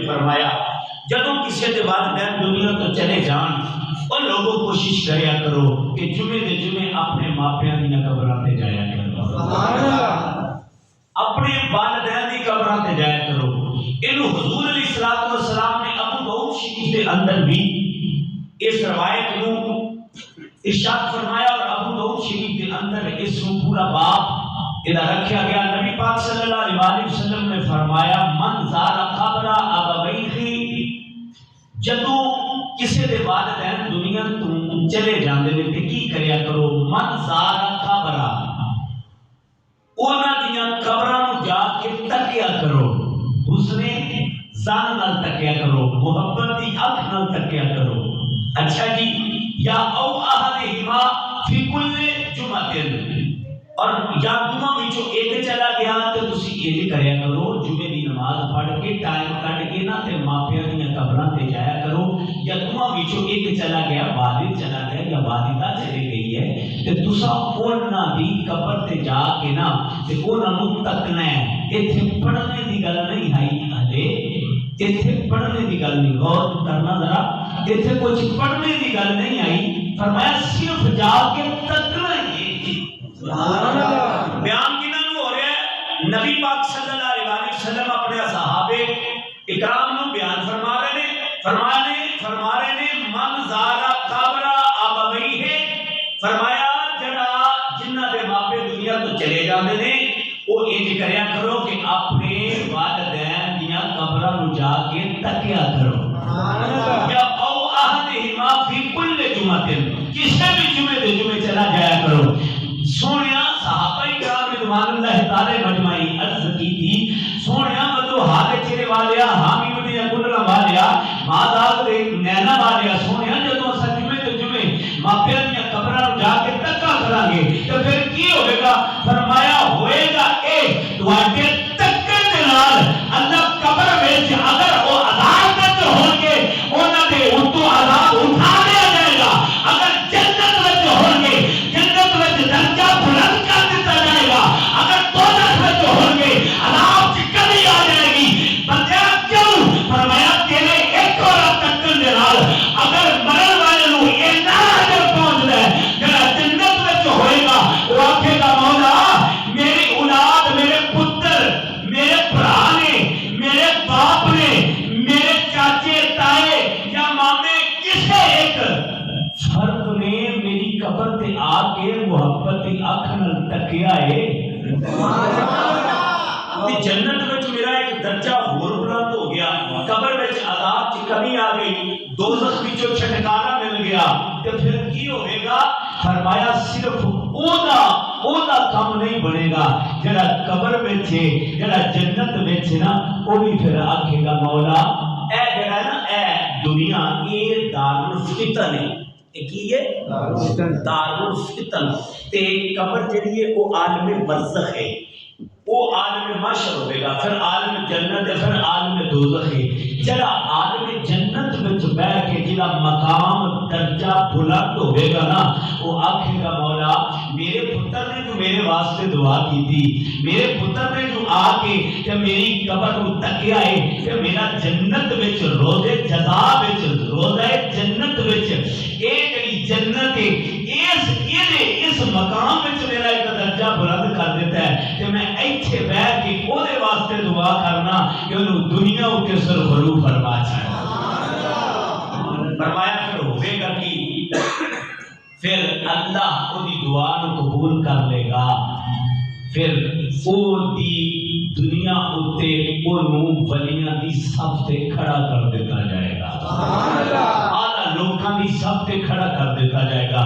فرمایا جدوں کسی دے والدین دنیا تو چلے جان اور لوگوں کوشش کریا کرو کہ جمعے دے جمعے اپنے ماپیاں دی قبراں تے جایا کرو، سبحان اللہ، اپنے والدین دی قبراں تے جایا کرو۔ اینو حضور علیہ الصلوۃ والسلام نے ابو داؤد شریف دے اندر بھی اس روایت نو ارشاد فرمایا اور ابو داؤد شریف دے اندر اس کو پورا باب ادھر رکھا گیا۔ نبی پاک صلی اللہ علیہ وسلم نے فرمایا من زار قبر ابویہ، جدوں کسی دے والدین دنیا تو چلے جاندے نے تے کی کریا کرو، من زار قبر، انہاں دیاں قبراں نو جا کے تکیا کرو، حسن زان نال تکیا کرو، محبت دی اکھ نال تکیا کرو۔ اچھا جی، یا او احدہما فی کل جمعۃ، اور یا دونوں وچوں ایک چلا گیا تو تسی یہ کریا کرو جمعے دی نماز پڑھ کے ٹائم کٹ کے نہ تے ماپیاں دی قبراں تے جایا کرو، یا دونوں وچوں ایک چلا گیا، والد چلا گیا یا والدہ چلی گئی ہے تے تساں انہاں دی قبر تے جا کے نا تے انہاں نوں تکنا ہے۔ ایتھے پڑھنے دی گل نہیں آئی ہلے، ایتھے پڑھنے دی گل نہیں، غور کرنا ذرا، ایتھے کچھ پڑھنے دی گل نہیں آئی، فرمایا صرف جا کے تکنا ہی۔ بیان کنہاں نو ہو رہا ہے؟ نبی پاک صلی اللہ علیہ وسلم اپنے صحابے اکرام نو بیان فرما رہے نے، فرما رہے نے من زارا قبر ابویہ، فرمایا جڑا جنہاں دے ماپے دنیا تو چلے جاندے نے وہ انج کریا کرو کہ اپنے والدین دیاں قبراں نو جا کے تکیا کرو، یا او احدہما فی کل جمعۃ، کسی بھی جمعے دے جمعے چلا جایا کرو۔ سونیا صحابہ کرام رضوان اللہ تعالی مجمعین عرض کی تھی، سونیا بدو ہاتھ چرے والیا، حامی بدیا کنڈلا والیا، ماداغ دے نینا والیا، سونیا جدو اسا جمعے تے جمعے ماپیاں دیا قبراں جا کے تکا کریں گے تو پھر کی ہوئے گا؟ فرمایا ہوئے گا اے تواڈے تکن دے نال اللہ قبر وچ اگر وہ عذاب وچ ہون گے انہاں دے اُتوں عذاب اٹھا دیا جائے گا، اگر جنت وچ ہون گے جنت وچ درجہ بلند کر دیتا جائے گا، اگر دوزخ وچ ہون گے عذاب کی کمی آ جائے گی۔ بندہ کیوں؟ فرمایا تیرے ایک اور تکن دے نال اگر مرن والے نو اینا اجر پہنچدا ہے جڑا جنت وچ ہوئے گا، وہ آکھے گا مولا میری اولاد، میرے پتر، میرے بھرا نے، میرے باپ نے، میرے چاچے تائے یا مامے کسے ایک فرد نے میری قبر تے آ کے محبت دی اکھ نال تکیا ہے، تے جنت وچ میرا ایک درجہ ہور بلند ہو گیا، قبر وچ عذاب کی کمی آ گئی، دوزخ وچوں چھٹکارا مل گیا، تے پھر کی ہوئے گا؟ فرمایا صرف اودا کام نہیں بنے گا جڑا قبر وچ ہے، جڑا جنت وچ نا وہ بھی پھر آکھے گا مولا اے جڑا نا اے دنیا اے دارالفتن ہے، کی ہے؟ دارالفتن، تے قبر جڑی ہے وہ عالم برزخ ہے، وہ عالم محشر ہوئے گا، پھر عالم جنت ہے، پھر عالم دوزخ ہے۔ جڑا عالم جنت وچ بیٹھ کے جڑا مقام درجہ بلند ہوئے گا نا وہ آکھے گا مولا میرے پتر نے جو میرے واسطے دعا کی تھی، میرے پتر نے جو آ کے کہ میری قبر کو تکیا ہے کہ میرا جنت وچ روضے جزا وچ روضہ جنت وچ اے جڑی جنت ہے اس مقام وچ میرا ایک درجہ بلند کر دیتا ہے کہ میں ایتھے بیٹھ کے او دے واسطے دعا کرنا کہ انہوں دنیا کے سرخرو فرما چاہے۔ فرمایا پھر ہوئے گا کہ پھر اللہ او دی دعا نو قبول کر لے گا، پھر او دی دنیا اتے انہوں ولیاں دی صف تے کھڑا کر دیتا جائے گا، آدھا لوکاں دی صف تے کھڑا کر دیتا جائے گا۔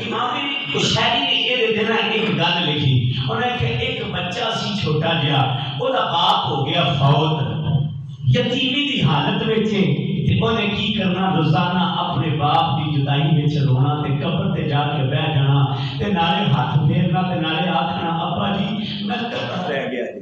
امام شاعری نے یہ دینا ایک گل لکھی، انہوں نے کہ ایک بچہ سی چھوٹا جہا، وہ دا باپ ہو گیا فوت، یتیمی دی حالت وچے، تے انہیں کی کرنا روزانہ اپنے باپ دی جدائی وچ رونا تے قبر تے جا کے بیٹھ جانا تے نالے ہاتھ پھیرنا تے نالے آکھنا ابا جی میں کلا رہ گیا جی،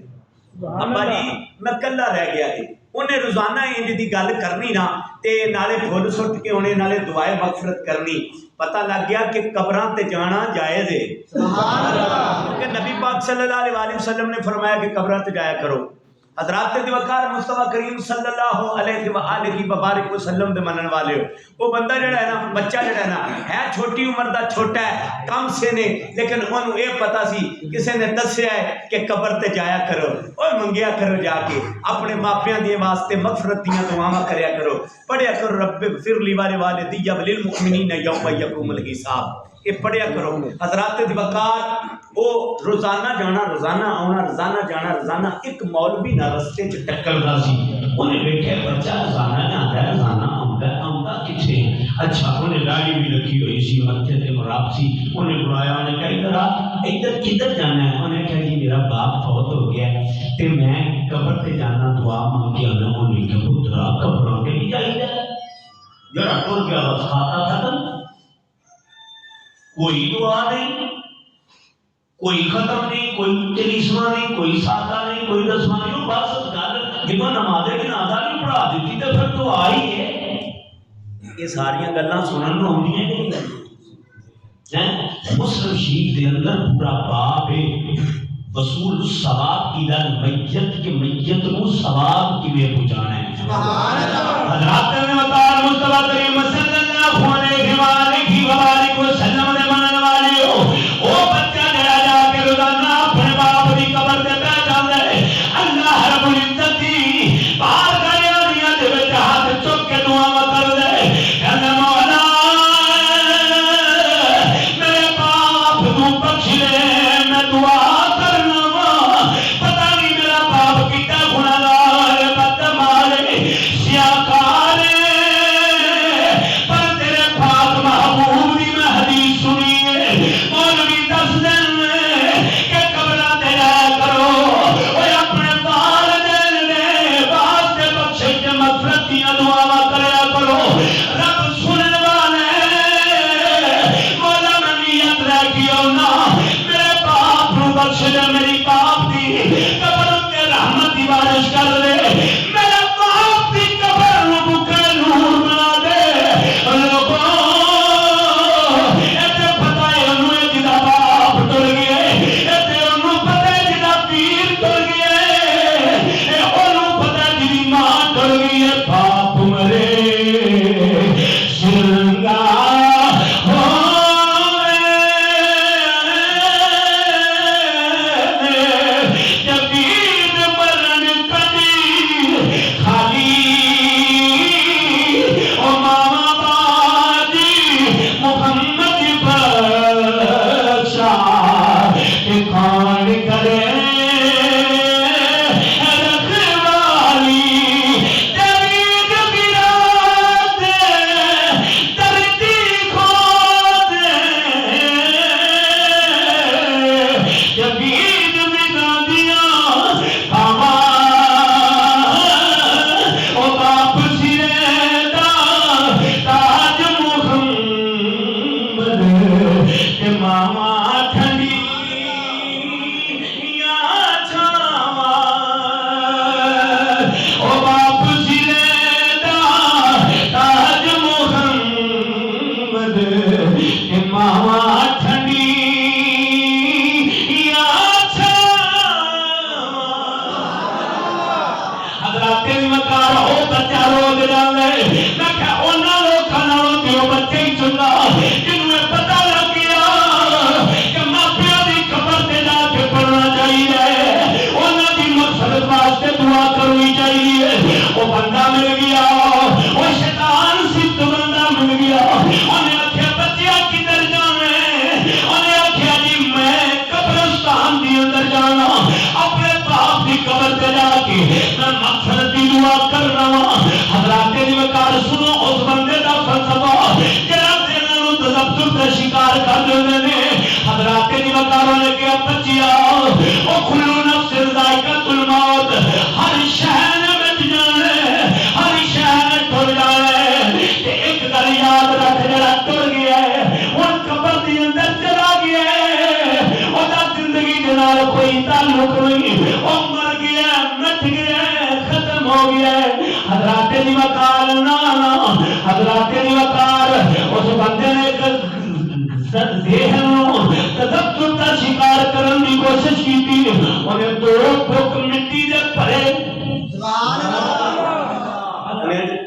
ابا جی میں کلا رہ گیا جی۔ انہیں روزانہ انج دی گل کرنی نا تے نالے پھول سٹ کے انہیں نالے دعائے مغفرت کرنی، پتہ لگ گیا کہ قبراں تے جانا جائز ہے، کیونکہ نبی پاک صلی اللہ علیہ وسلم نے فرمایا کہ قبراں تے جایا کرو۔ حضرات دی وقار مصطفیٰ کریم صلی اللہ علیہ وآلہ وبارک وسلم دے منن والے ہو. وہ بندہ جڑا ہے نا بچہ جڑا ہے نا ہے چھوٹی عمر دا چھوٹا ہے کم سے نے لیکن انہوں یہ پتا سی کسی نے دسیا ہے کہ قبر تے جایا کرو اور منگیا کرو جا کے اپنے ماپیاں دی واسطے مغفرت دیاں دعاواں کریا کرو پڑھیا کرو رب اغفر لی ولوالدی وللمؤمنین یوم یقوم الحساب یہ پڑھیا کرو. حضرات دی وقار وہ روزانہ جانا روزانہ آنا روزانہ جانا روزانہ. ایک مولوی نہ رستے چ ٹکردا سی انہیں ویکھیا بچہ روزانہ جاندا ہے روزانہ آندا کتھے. اچھا انہیں داڑھی بھی رکھی ہوئی سی ماتھے تے مراب سی. انہیں بلایا انہیں کہا ادھر کدھر جانا ہے. انہیں کہا جی میرا باپ فوت ہو گیا تے میں قبر تے جانا دعا مانگ کے آنا. انہیں کہا پترا قبروں تے بھی جائیدا جڑا ٹر گیا بس کھاتا ختم. کوئی دعا نہیں کوئی ختم نہیں کوئی چلیسواں نہیں کوئی سادہ نہیں کوئی دسواں نہیں. بس گل جب نماز جنازہ نہیں پڑھا دیتی تو پھر تو آ ہی ہے. یہ ساری گلاں سنن آدی ہیں کہ نہیں. مسلم شریف کے اندر پورا باب ہے وصول الثواب کی دل میت کے میت کو ثواب کیویں پہنچانا ہے. حضرات نے بتایا مصطفیٰ کریم صلی اللہ علیہ وآلہ وسلم نے منن والے ہو او بچہ جڑا جا کے روزانہ اپنے باپ دی قبر تے بیٹھ جاندا ہے. اللہ رب العزت دی بار گاڑیاں دے وچ ہاتھ چک کے دعا کر دے کہندا مولا میرے باپ کو بخش دے. میں دعا کرنا وا پتہ نہیں میرا باپ کتا گناہگار بدمال سیاکار پر تیرے پاک محبوب دی میں حدیث سنی ہے. مولوی دس دن کہ قبرہ تے جایا کرو اور اپنے والدین دے واسطے بخشش تے مغفرت دی دعاواں کریا کرو. رب سنن والے مولا میں نیت رکھی ہونا میرے باپ نو بخش دے. میری باپ دی قبر تے رحمت دی بارش کر دے. میرے باپ دی قبر نو بکے نور بنا دے. لوگوں ایتے پتہ ہے انہوں جدا باپ ٹر گئے ایتے انہوں پتہ ہے جدا پیر ٹر گئے انہوں پتہ ہے جدی ماں ٹر گئی ہے. باپ مرے سرنگا بندہ مل گیا وہ شیطان سبت بندہ مل گیا. انہیں آخیا بچیا کدھر جانا ہے. انہیں آخیا جی میں قبرستان دی اندر جانا اپنے باپ دی قبر تے جا کے میں مغفرت دی دعا کرنا وا. حضرات دی وقار سنو اس بندے دا فلسفہ جڑا تیناں نوں تذبذب دا شکار کر دیندے نے. حضرات دی وقار نے کہا بچیا او کلو نفس ذائقۃ الموت ہر شہر یاد رکھ جڑا ٹر گیا ہے ہن قبر دی اندر چلا گیا ہے او دا زندگی دے نال کوئی تعلق نہیں. او مر گیا مٹ گیا ختم ہو گیا ہے. حضرات دی وقار نا حضرات دی وقار اس بندے نے ذہن تذبذب کا شکار کرنے کی کوشش کی تھی. انہیں دو بک مٹی دے بھرے